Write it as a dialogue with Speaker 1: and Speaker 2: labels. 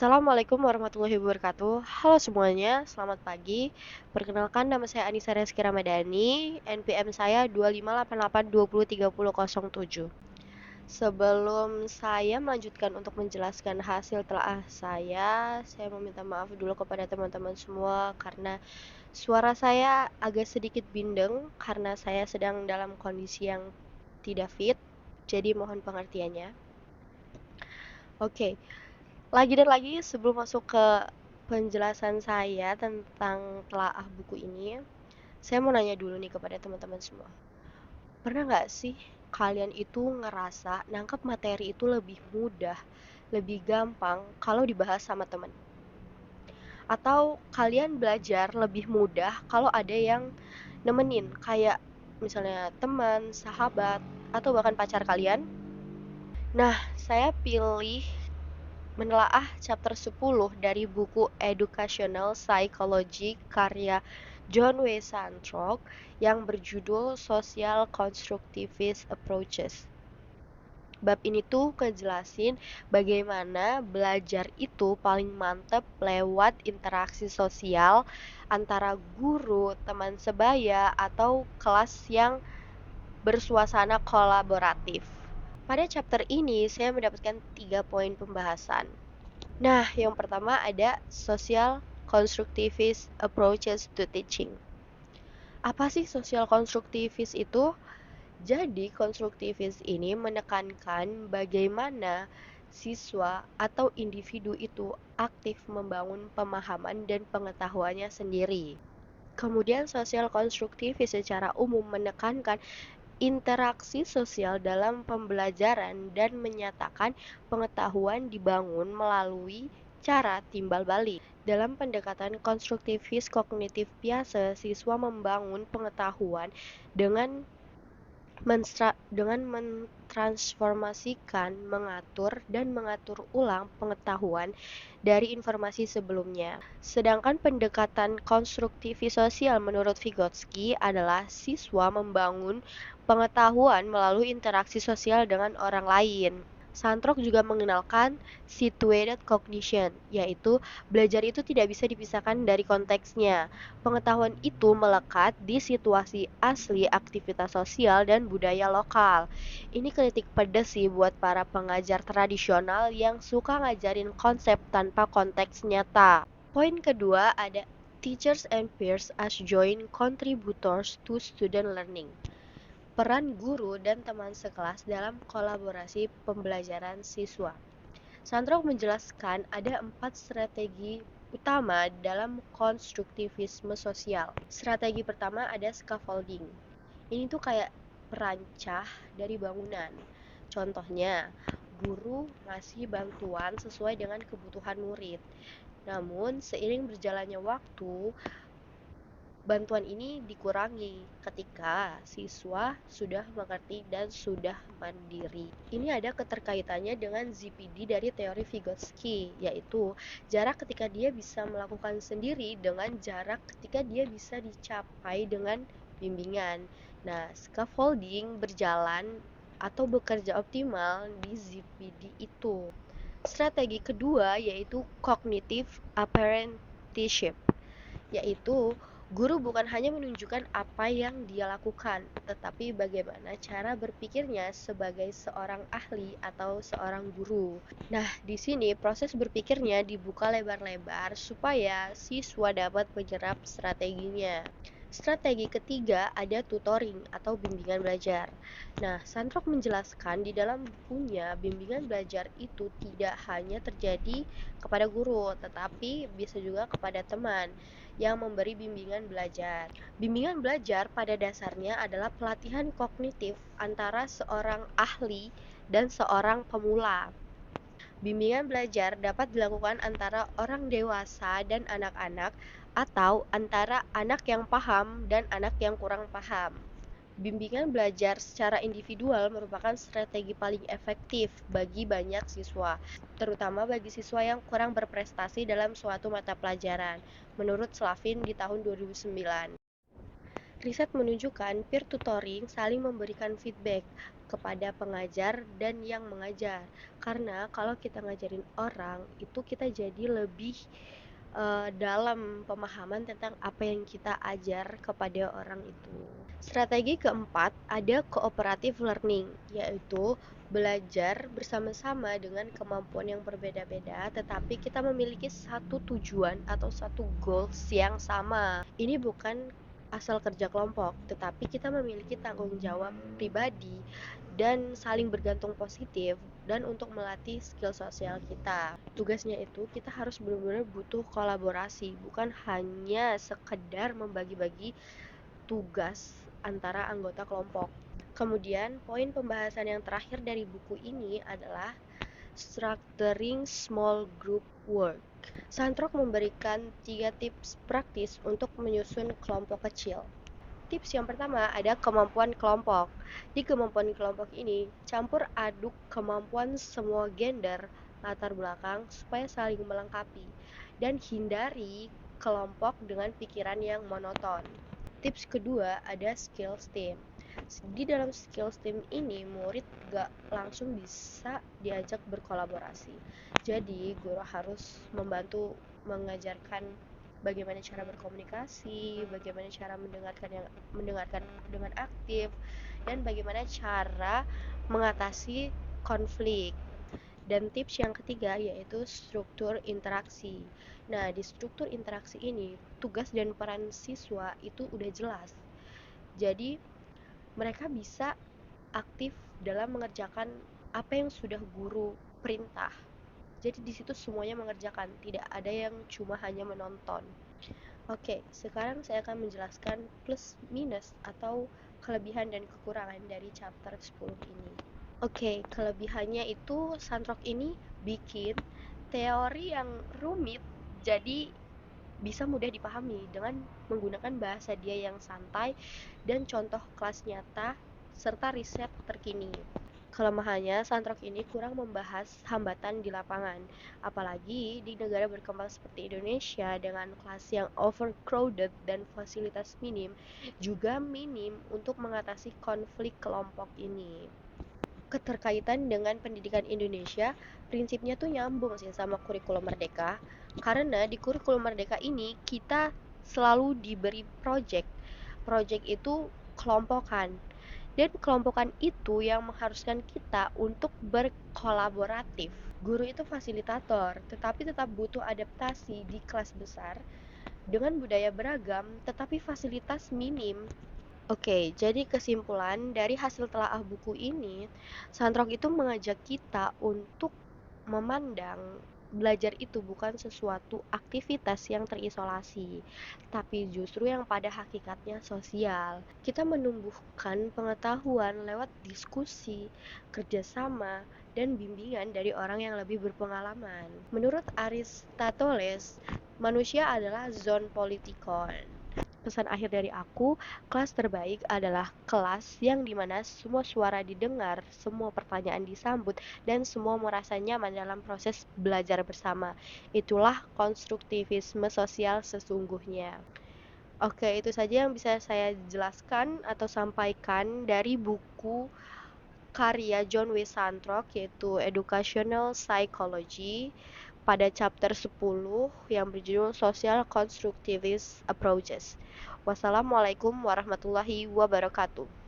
Speaker 1: Assalamualaikum warahmatullahi wabarakatuh. Halo semuanya, selamat pagi. Perkenalkan, nama saya Anissa Reski Ramadhani. NPM saya 2588203007. Sebelum saya melanjutkan untuk menjelaskan hasil telaah saya meminta maaf dulu kepada teman-teman semua karena suara saya agak sedikit bindeng karena saya sedang dalam kondisi yang tidak fit. Jadi mohon pengertiannya. Oke. Lagi dan lagi sebelum masuk ke penjelasan saya tentang telaah buku ini, saya mau nanya dulu nih kepada teman-teman semua. Pernah nggak sih kalian itu ngerasa nangkep materi itu lebih mudah, lebih gampang kalau dibahas sama teman? Atau kalian belajar lebih mudah kalau ada yang nemenin, kayak misalnya teman, sahabat, atau bahkan pacar kalian? Nah, saya pilih menelaah chapter 10 dari buku Educational Psychology karya John W. Santrok yang berjudul Social Constructivist Approaches. Bab ini tuh ngejelasin bagaimana belajar itu paling mantep lewat interaksi sosial antara guru, teman sebaya, atau kelas yang bersuasana kolaboratif. Pada chapter ini, saya mendapatkan 3 poin pembahasan. Nah, yang pertama ada social constructivist approaches to teaching. Apa sih social constructivist itu? Jadi, konstruktivis ini menekankan bagaimana siswa atau individu itu aktif membangun pemahaman dan pengetahuannya sendiri. Kemudian, social konstruktivis secara umum menekankan interaksi sosial dalam pembelajaran dan menyatakan pengetahuan dibangun melalui cara timbal balik. Dalam pendekatan konstruktivis kognitif biasa, siswa membangun pengetahuan dengan mentransformasikan, mengatur, dan mengatur ulang pengetahuan dari informasi sebelumnya. Sedangkan pendekatan konstruktivis sosial menurut Vygotsky adalah siswa membangun pengetahuan melalui interaksi sosial dengan orang lain. Santrok juga mengenalkan situated cognition, yaitu belajar itu tidak bisa dipisahkan dari konteksnya. Pengetahuan itu melekat di situasi asli aktivitas sosial dan budaya lokal. Ini kritik pedas sih buat para pengajar tradisional yang suka ngajarin konsep tanpa konteks nyata. Poin kedua ada teachers and peers as joint contributors to student learning. Peran guru dan teman sekelas dalam kolaborasi pembelajaran siswa. Santrok menjelaskan ada 4 strategi utama dalam konstruktivisme sosial. Strategi pertama ada scaffolding. Ini tuh kayak perancah dari bangunan. Contohnya, guru ngasih bantuan sesuai dengan kebutuhan murid. Namun, seiring berjalannya waktu, bantuan ini dikurangi ketika siswa sudah mengerti dan sudah mandiri. Ini ada keterkaitannya dengan ZPD dari teori Vygotsky, yaitu jarak ketika dia bisa melakukan sendiri dengan jarak ketika dia bisa dicapai dengan bimbingan. Nah, scaffolding berjalan atau bekerja optimal di ZPD itu. Strategi kedua yaitu cognitive apprenticeship, yaitu guru bukan hanya menunjukkan apa yang dia lakukan, tetapi bagaimana cara berpikirnya sebagai seorang ahli atau seorang guru. Nah, di sini proses berpikirnya dibuka lebar-lebar supaya siswa dapat menyerap strateginya. Strategi ketiga ada tutoring atau bimbingan belajar. Nah, Santrok menjelaskan di dalam bukunya bimbingan belajar itu tidak hanya terjadi kepada guru, tetapi bisa juga kepada teman yang memberi bimbingan belajar. Bimbingan belajar pada dasarnya adalah pelatihan kognitif antara seorang ahli dan seorang pemula. Bimbingan belajar dapat dilakukan antara orang dewasa dan anak-anak atau antara anak yang paham dan anak yang kurang paham. Bimbingan belajar secara individual merupakan strategi paling efektif bagi banyak siswa, terutama bagi siswa yang kurang berprestasi dalam suatu mata pelajaran, menurut Slavin di tahun 2009. Riset menunjukkan peer tutoring saling memberikan feedback kepada pengajar dan yang mengajar. Karena kalau kita ngajarin orang, itu kita jadi lebih dalam pemahaman tentang apa yang kita ajar kepada orang itu. Strategi keempat, ada cooperative learning, yaitu belajar bersama-sama dengan kemampuan yang berbeda-beda, tetapi kita memiliki satu tujuan atau satu goals yang sama. Ini bukan asal kerja kelompok, tetapi kita memiliki tanggung jawab pribadi dan saling bergantung positif dan untuk melatih skill sosial kita. Tugasnya itu kita harus benar-benar butuh kolaborasi, bukan hanya sekedar membagi-bagi tugas antara anggota kelompok. Kemudian, poin pembahasan yang terakhir dari buku ini adalah structuring small group work. Santrok memberikan 3 tips praktis untuk menyusun kelompok kecil. Tips yang pertama ada kemampuan kelompok. Di kemampuan kelompok ini, campur aduk kemampuan semua gender, latar belakang supaya saling melengkapi dan hindari kelompok dengan pikiran yang monoton. Tips kedua ada skills team. Di dalam skills team ini, murid gak langsung bisa diajak berkolaborasi. Jadi, guru harus membantu mengajarkan bagaimana cara berkomunikasi, bagaimana cara mendengarkan dengan aktif, dan bagaimana cara mengatasi konflik. Dan tips yang ketiga yaitu struktur interaksi. Nah, di struktur interaksi ini, tugas dan peran siswa itu udah jelas. Jadi, mereka bisa aktif dalam mengerjakan apa yang sudah guru perintah. Jadi di situ semuanya mengerjakan, tidak ada yang cuma hanya menonton. Oke, sekarang saya akan menjelaskan plus minus atau kelebihan dan kekurangan dari chapter 10 ini. Oke, kelebihannya itu Santrok ini bikin teori yang rumit jadi bisa mudah dipahami dengan menggunakan bahasa dia yang santai dan contoh kelas nyata serta riset terkini. Kelemahannya, Santrok ini kurang membahas hambatan di lapangan, apalagi di negara berkembang seperti Indonesia dengan kelas yang overcrowded dan fasilitas minim, juga minim untuk mengatasi konflik kelompok ini. Keterkaitan dengan pendidikan Indonesia, prinsipnya tuh nyambung sih sama kurikulum Merdeka. Karena di kurikulum Merdeka ini kita selalu diberi project. Project itu kelompokan. Dan kelompokan itu yang mengharuskan kita untuk berkolaboratif. Guru itu fasilitator, tetapi tetap butuh adaptasi di kelas besar dengan budaya beragam, tetapi fasilitas minim. Oke, jadi kesimpulan dari hasil telaah buku ini, Santrok itu mengajak kita untuk memandang belajar itu bukan sesuatu aktivitas yang terisolasi, tapi justru yang pada hakikatnya sosial. Kita menumbuhkan pengetahuan lewat diskusi, kerjasama, dan bimbingan dari orang yang lebih berpengalaman. Menurut Aristoteles, manusia adalah zon politikon. Pesan akhir dari aku, kelas terbaik adalah kelas yang dimana semua suara didengar, semua pertanyaan disambut, dan semua merasa nyaman dalam proses belajar bersama. Itulah konstruktivisme sosial sesungguhnya. Oke, itu saja yang bisa saya jelaskan atau sampaikan dari buku karya John W. Santrok, yaitu Educational Psychology pada chapter 10 yang berjudul Social Constructivist Approaches. Wassalamualaikum warahmatullahi wabarakatuh.